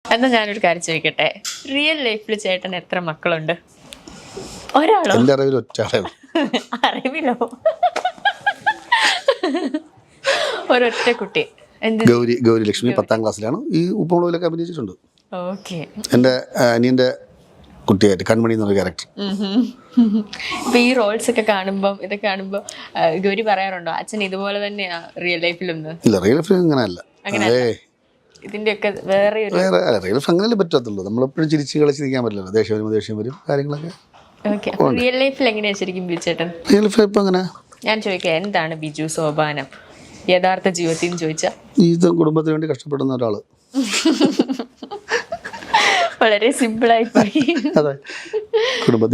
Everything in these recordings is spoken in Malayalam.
എന്നാ ഞാനൊരു കാര്യം ചോദിക്കട്ടെ, റിയൽ ലൈഫിൽ ചേട്ടൻ എത്ര മക്കളുണ്ട്? ഒരാളോ? എൻ്റെ അറിവിൽ ഒറ്റയാളേ. അറിവിലോ? ഒരൊറ്റ കുട്ടി. ഗൗരി ലക്ഷ്മി 10ാം ക്ലാസ്സിലാണ്. ഈ ഉപ്പുമുളകിലൊക്കെ അഭിനയിച്ചിട്ടുണ്ട്. ഓക്കെ. എൻ്റെ അനിയൻ്റെ കുട്ടിയായിട്ട് കൺമണി എന്നൊരു ക്യാരക്ടർ. ഇപ്പൊ ഈ റോൾസ് ഒക്കെ കാണുമ്പോൾ ഇതൊക്കെ കാണുമ്പോൾ ഗൗരി പറയാറുണ്ടോ അച്ഛൻ ഇതുപോലെ തന്നെയാ റിയൽ ലൈഫിലൊന്ന്? ഇല്ല, റിയൽ ലൈഫിൽ അങ്ങനെയല്ല. ഇതിന്റെയൊക്കെ വേറെ റിയൽ ലൈഫ് അങ്ങനെയല്ലേ പറ്റത്തുള്ളൂ. നമ്മളെപ്പോഴും ചിരിച്ച് കളിച്ചിരിക്കാൻ പറ്റില്ലല്ലോ. ദേഷ്യം വരും കാര്യങ്ങളൊക്കെ. റിയൽ ലൈഫിൽ എങ്ങനെയാ ശരിക്കും ബിജു ചേട്ടൻ? റിയൽ ലൈഫ് ഇപ്പം അങ്ങനെ ഞാൻ ചോദിക്കാം, എന്താണ് ബിജു സോപാനം യഥാർത്ഥ ജീവിതത്തിൽ ചോദിച്ചാൽ? ജീവിതം കുടുംബത്തിന് വേണ്ടി കഷ്ടപ്പെടുന്ന ഒരാള്. വളരെ സിമ്പിളായി പോയി. അതെ,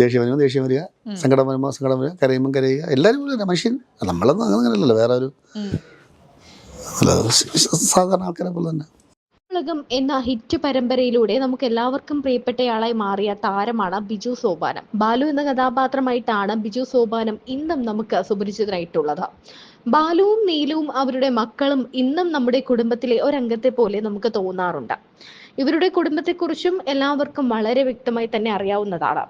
ദേഷ്യം വരിക, സങ്കടം വരുമ്പോൾ സങ്കടം വരിക, കരയുമ്പോൾ കരയുക. എല്ലാവരും മനുഷ്യൻ. നമ്മളൊന്നും അങ്ങനെയല്ലല്ലോ. വേറെ ഒരു സാധാരണ ആൾക്കാരെ പോലെ തന്നെ. ഉലകം എന്ന ഹിറ്റ് പരമ്പരയിലൂടെ നമുക്ക് എല്ലാവർക്കും പ്രിയപ്പെട്ടയാളായി മാറിയ താരമാണ് ബിജു സോപാനം. ബാലു എന്ന കഥാപാത്രമായിട്ടാണ് ബിജു സോപാനം ഇന്നും നമുക്ക് സുപരിചിതരായിട്ടുള്ളത്. ബാലുവും നീലുവും അവരുടെ മക്കളും ഇന്നും നമ്മുടെ കുടുംബത്തിലെ ഒരംഗത്തെ പോലെ നമുക്ക് തോന്നാറുണ്ട്. ഇവരുടെ കുടുംബത്തെക്കുറിച്ചും എല്ലാവർക്കും വളരെ വ്യക്തമായി തന്നെ അറിയാവുന്നതാണ്.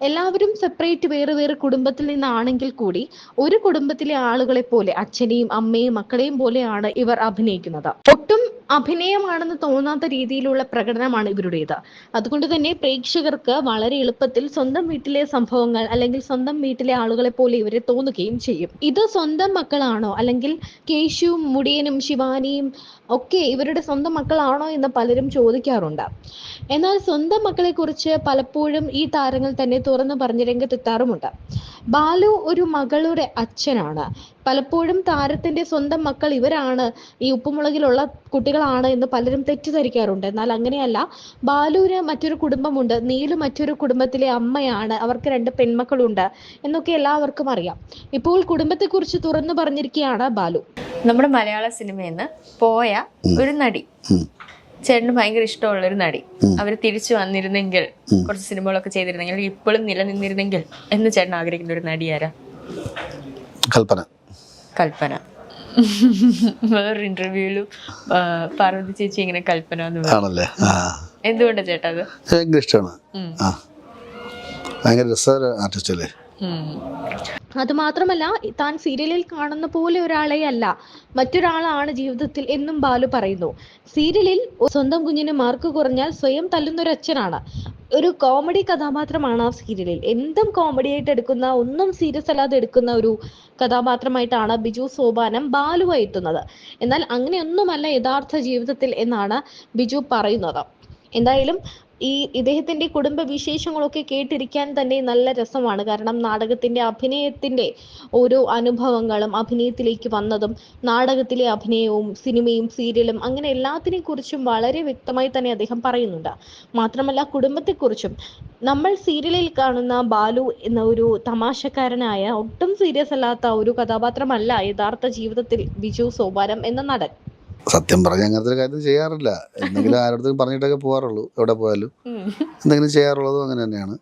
എല്ലാവരും സെപ്പറേറ്റ് വേറെ വേറെ കുടുംബത്തിൽ നിന്നാണെങ്കിൽ കൂടി ഒരു കുടുംബത്തിലെ ആളുകളെ പോലെ അച്ഛനെയും അമ്മയും മക്കളെയും പോലെയാണ് ഇവർ അഭിനയിക്കുന്നത്. ഒട്ടും അഭിനയമാണെന്ന് തോന്നാത്ത രീതിയിലുള്ള പ്രകടനമാണ് ഇവരുടേത്. അതുകൊണ്ട് തന്നെ പ്രേക്ഷകർക്ക് വളരെ എളുപ്പത്തിൽ സ്വന്തം വീട്ടിലെ സംഭവങ്ങൾ അല്ലെങ്കിൽ സ്വന്തം വീട്ടിലെ ആളുകളെ പോലെ ഇവരെ തോന്നുകയും ചെയ്യും. ഇത് സ്വന്തം മക്കളാണോ, അല്ലെങ്കിൽ കേശുവും മുടിയനും ശിവാനിയും ഒക്കെ ഇവരുടെ സ്വന്തം മക്കളാണോ എന്ന് പലരും ചോദിക്കാറുണ്ട്. എന്നാൽ സ്വന്തം മക്കളെ കുറിച്ച് പലപ്പോഴും ഈ താരങ്ങൾ തന്നെ തുറന്നു പറഞ്ഞ് രംഗത്തെത്താറുമുണ്ട്. ബാലു ഒരു മകളുടെ അച്ഛനാണ്. പലപ്പോഴും താരത്തിന്റെ സ്വന്തം മക്കൾ ഇവരാണ്, ഈ ഉപ്പുമുളകിലുള്ള കുട്ടികളാണ് എന്ന് പലരും തെറ്റിദ്ധരിക്കാറുണ്ട്. എന്നാൽ അങ്ങനെയല്ല. ബാലുവിന് മറ്റൊരു കുടുംബമുണ്ട്, നീലു മറ്റൊരു കുടുംബത്തിലെ അമ്മയാണ്, അവർക്ക് 2 പെൺമക്കളുണ്ട് എന്നൊക്കെ എല്ലാവർക്കും അറിയാം. ഇപ്പോൾ കുടുംബത്തെക്കുറിച്ച് തുറന്നു പറഞ്ഞിരിക്കുകയാണ് ബാലു. നമ്മുടെ മലയാള സിനിമയിൽ നിന്ന് പോയ ഒരു നടി, ചേട്ടന് ഭയങ്കര ഇഷ്ടമുള്ളൊരു നടി, അവർ തിരിച്ചു വന്നിരുന്നെങ്കിൽ, കുറച്ച് സിനിമകളൊക്കെ ചെയ്തിരുന്നെങ്കിൽ, ഇപ്പോഴും നിലനിന്നിരുന്നെങ്കിൽ എന്ന് ചേട്ടൻ ആഗ്രഹിക്കുന്ന ഒരു നടി ആരാ? കൽപ്പന. വേറൊരു ഇന്റർവ്യൂവിലും പാർവതി ചേച്ചി ഇങ്ങനെ കൽപ്പന എന്ന് പറഞ്ഞു. എന്തുകൊണ്ടാ ചേട്ടാ അത്? ഭയങ്കര ഇഷ്ടമാണ്. ഭയങ്കര രസകര ആർട്ടിസ്റ്റ് അല്ലേ. അത് മാത്രമല്ല, താൻ സീരിയലിൽ കാണുന്ന പോലെ ഒരാളെ അല്ല, മറ്റൊരാളാണ് ജീവിതത്തിൽ എന്നും ബാലു പറയുന്നു. സീരിയലിൽ സ്വന്തം കുഞ്ഞിന് മാർക്ക് കുറഞ്ഞാൽ സ്വയം തല്ലുന്നൊരു അച്ഛനാണ്. ഒരു കോമഡി കഥാപാത്രമാണ് ആ സീരിയലിൽ. എന്തും കോമഡി ആയിട്ട് എടുക്കുന്ന, ഒന്നും സീരിയസ് അല്ലാതെ എടുക്കുന്ന ഒരു കഥാപാത്രമായിട്ടാണ് ബിജു സോപാനം ബാലുവായി എത്തുന്നത്. എന്നാൽ അങ്ങനെയൊന്നുമല്ല യഥാർത്ഥ ജീവിതത്തിൽ എന്നാണ് ബിജു പറയുന്നത്. എന്തായാലും ഇദ്ദേഹത്തിന്റെ കുടുംബ വിശേഷങ്ങളൊക്കെ കേട്ടിരിക്കാൻ തന്നെ നല്ല രസമാണ്. കാരണം നാടകത്തിന്റെ അഭിനയത്തിന്റെ ഓരോ അനുഭവങ്ങളും, അഭിനയത്തിലേക്ക് വന്നതും, നാടകത്തിലെ അഭിനയവും സിനിമയും സീരിയലും അങ്ങനെ എല്ലാത്തിനെ കുറിച്ചും വളരെ വ്യക്തമായി തന്നെ അദ്ദേഹം പറയുന്നുണ്ട്. മാത്രമല്ല കുടുംബത്തെക്കുറിച്ചും. നമ്മൾ സീരിയലിൽ കാണുന്ന ബാലു എന്ന ഒരു തമാശക്കാരനായ, ഒട്ടും സീരിയസ് അല്ലാത്ത ഒരു കഥാപാത്രമല്ല യഥാർത്ഥ ജീവിതത്തിൽ ബിജു സോപാനം എന്ന നടൻ. സത്യം പറഞ്ഞ അങ്ങനത്തെ ഒരു കാര്യം ചെയ്യാറില്ല. എന്തെങ്കിലും ആരോടത്തും പറഞ്ഞിട്ടൊക്കെ പോകാറുള്ളൂ. എവിടെ പോയാലും എന്തെങ്കിലും ചെയ്യാറുള്ളതും അങ്ങനെ തന്നെയാണ്.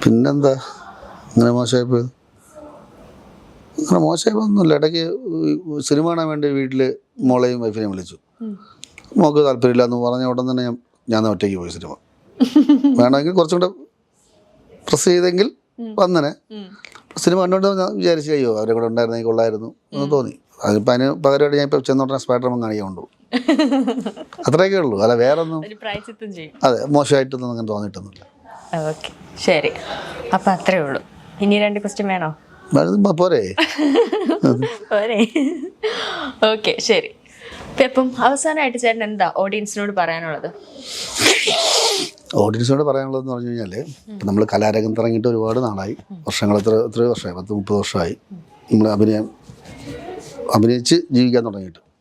പിന്നെന്താ അങ്ങനെ മോശമായിപ്പോയത്? അങ്ങനെ മോശമായിപ്പോയൊന്നുമില്ല. ഇടയ്ക്ക് സിനിമ കാണാൻ വേണ്ടി വീട്ടിൽ മോളെയും വൈഫിനെയും വിളിച്ചു. മോൾക്ക് താല്പര്യമില്ല എന്ന് പറഞ്ഞ ഉടൻ തന്നെ ഞാൻ ഒറ്റയ്ക്ക് പോയി സിനിമ. വേണമെങ്കിൽ കുറച്ചും കൂടെ പ്രസ് ചെയ്തെങ്കിൽ വന്നനെ. സിനിമ കണ്ടുകൊണ്ട് ഞാൻ വിചാരിച്ചു, അയ്യോ അവരെ കൂടെ ഉണ്ടായിരുന്നെങ്കിൽ കൊള്ളായിരുന്നു എന്ന് തോന്നി. അതിപ്പോൾ അതിന് പകരമായിട്ട് ഞാൻ ഇപ്പോൾ ചെന്നോട്ടനെ സ്പൈഡർമാൻ കാണിക്കാൻ കൊണ്ടുപോകും. അത്രയൊക്കെ ഉള്ളൂ. അല്ല വേറൊന്നും. അതെ, മോശമായിട്ടൊന്നും അങ്ങനെ തോന്നിയിട്ടൊന്നുമില്ല. ഓക്കെ, ശരി. അപ്പം അത്രേ ഉള്ളൂ. ഇനി 2 ക്വസ്റ്റ്യൻ വേണോ? പോരെ. ഓക്കെ, ശരി. ഇപ്പം അവസാനമായിട്ട് ചേട്ടൻ എന്താ ഓഡിയൻസിനോട് പറയാനുള്ളത്? ഓഡിയൻസിനോട് പറയാനുള്ളതെന്ന് പറഞ്ഞു കഴിഞ്ഞാൽ, ഇപ്പം നമ്മൾ കലാരംഗത്ത് ഇറങ്ങിയിട്ട് ഒരുപാട് നാളായി, വർഷങ്ങൾ എത്ര വർഷമായി, 10-30 വർഷമായി നമ്മൾ അഭിനയിച്ച് ജീവിക്കാൻ തുടങ്ങിയിട്ട്.